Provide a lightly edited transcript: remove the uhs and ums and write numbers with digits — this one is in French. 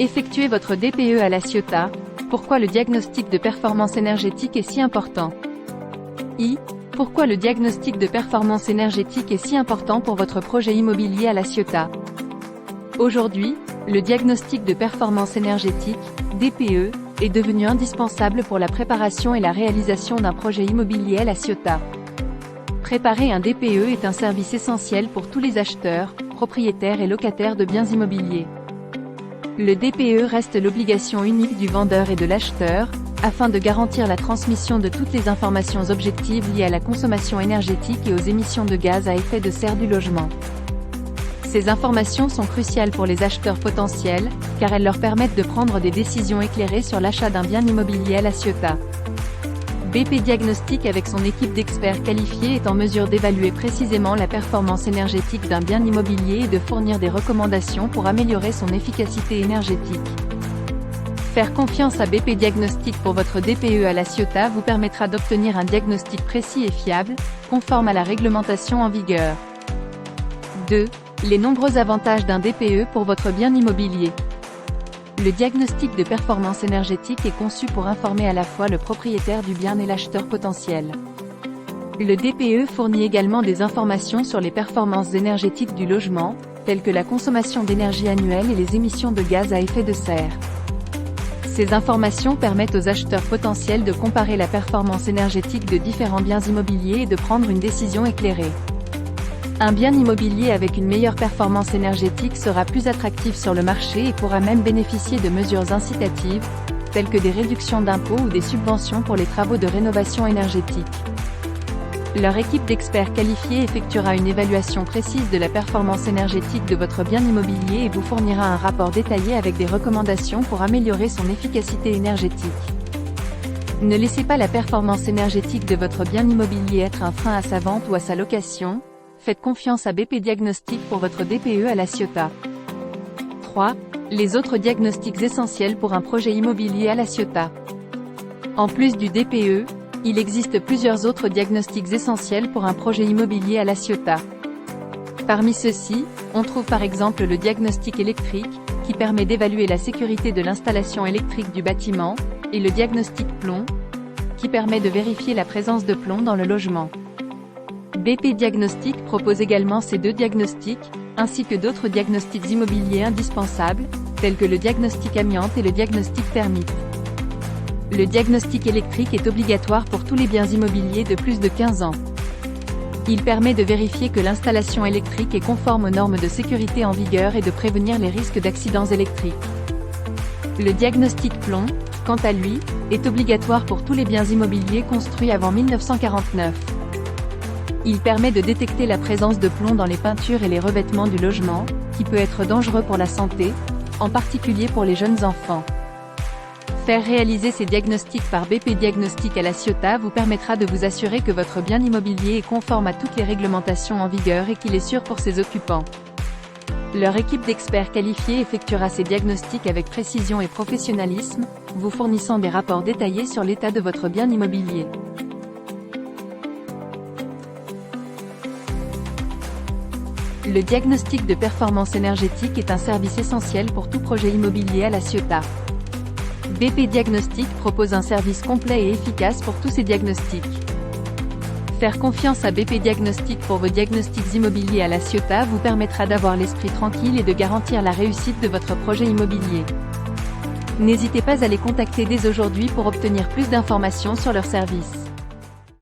Effectuez votre DPE à La Ciotat. Pourquoi le diagnostic de performance énergétique est si important? Pourquoi le diagnostic de performance énergétique est si important pour votre projet immobilier à La Ciotat? Aujourd'hui, le diagnostic de performance énergétique, DPE, est devenu indispensable pour la préparation et la réalisation d'un projet immobilier à La Ciotat. Préparer un DPE est un service essentiel pour tous les acheteurs, propriétaires et locataires de biens immobiliers. Le DPE reste l'obligation unique du vendeur et de l'acheteur, afin de garantir la transmission de toutes les informations objectives liées à la consommation énergétique et aux émissions de gaz à effet de serre du logement. Ces informations sont cruciales pour les acheteurs potentiels, car elles leur permettent de prendre des décisions éclairées sur l'achat d'un bien immobilier à La Ciotat. BP Diagnostic avec son équipe d'experts qualifiés est en mesure d'évaluer précisément la performance énergétique d'un bien immobilier et de fournir des recommandations pour améliorer son efficacité énergétique. Faire confiance à BP Diagnostic pour votre DPE à La Ciotat vous permettra d'obtenir un diagnostic précis et fiable, conforme à la réglementation en vigueur. 2. Les nombreux avantages d'un DPE pour votre bien immobilier. Le diagnostic de performance énergétique est conçu pour informer à la fois le propriétaire du bien et l'acheteur potentiel. Le DPE fournit également des informations sur les performances énergétiques du logement, telles que la consommation d'énergie annuelle et les émissions de gaz à effet de serre. Ces informations permettent aux acheteurs potentiels de comparer la performance énergétique de différents biens immobiliers et de prendre une décision éclairée. Un bien immobilier avec une meilleure performance énergétique sera plus attractif sur le marché et pourra même bénéficier de mesures incitatives, telles que des réductions d'impôts ou des subventions pour les travaux de rénovation énergétique. Leur équipe d'experts qualifiés effectuera une évaluation précise de la performance énergétique de votre bien immobilier et vous fournira un rapport détaillé avec des recommandations pour améliorer son efficacité énergétique. Ne laissez pas la performance énergétique de votre bien immobilier être un frein à sa vente ou à sa location. Faites confiance à BP Diagnostic pour votre DPE à La Ciotat. 3. Les autres diagnostics essentiels pour un projet immobilier à La Ciotat. En plus du DPE, il existe plusieurs autres diagnostics essentiels pour un projet immobilier à La Ciotat. Parmi ceux-ci, on trouve par exemple le diagnostic électrique, qui permet d'évaluer la sécurité de l'installation électrique du bâtiment, et le diagnostic plomb, qui permet de vérifier la présence de plomb dans le logement. BP Diagnostic propose également ces deux diagnostics, ainsi que d'autres diagnostics immobiliers indispensables, tels que le diagnostic amiante et le diagnostic thermique. Le diagnostic électrique est obligatoire pour tous les biens immobiliers de plus de 15 ans. Il permet de vérifier que l'installation électrique est conforme aux normes de sécurité en vigueur et de prévenir les risques d'accidents électriques. Le diagnostic plomb, quant à lui, est obligatoire pour tous les biens immobiliers construits avant 1949. Il permet de détecter la présence de plomb dans les peintures et les revêtements du logement, qui peut être dangereux pour la santé, en particulier pour les jeunes enfants. Faire réaliser ces diagnostics par BP Diagnostic à La Ciotat vous permettra de vous assurer que votre bien immobilier est conforme à toutes les réglementations en vigueur et qu'il est sûr pour ses occupants. Leur équipe d'experts qualifiés effectuera ces diagnostics avec précision et professionnalisme, vous fournissant des rapports détaillés sur l'état de votre bien immobilier. Le diagnostic de performance énergétique est un service essentiel pour tout projet immobilier à La Ciotat. BP Diagnostic propose un service complet et efficace pour tous ces diagnostics. Faire confiance à BP Diagnostic pour vos diagnostics immobiliers à La Ciotat vous permettra d'avoir l'esprit tranquille et de garantir la réussite de votre projet immobilier. N'hésitez pas à les contacter dès aujourd'hui pour obtenir plus d'informations sur leurs services.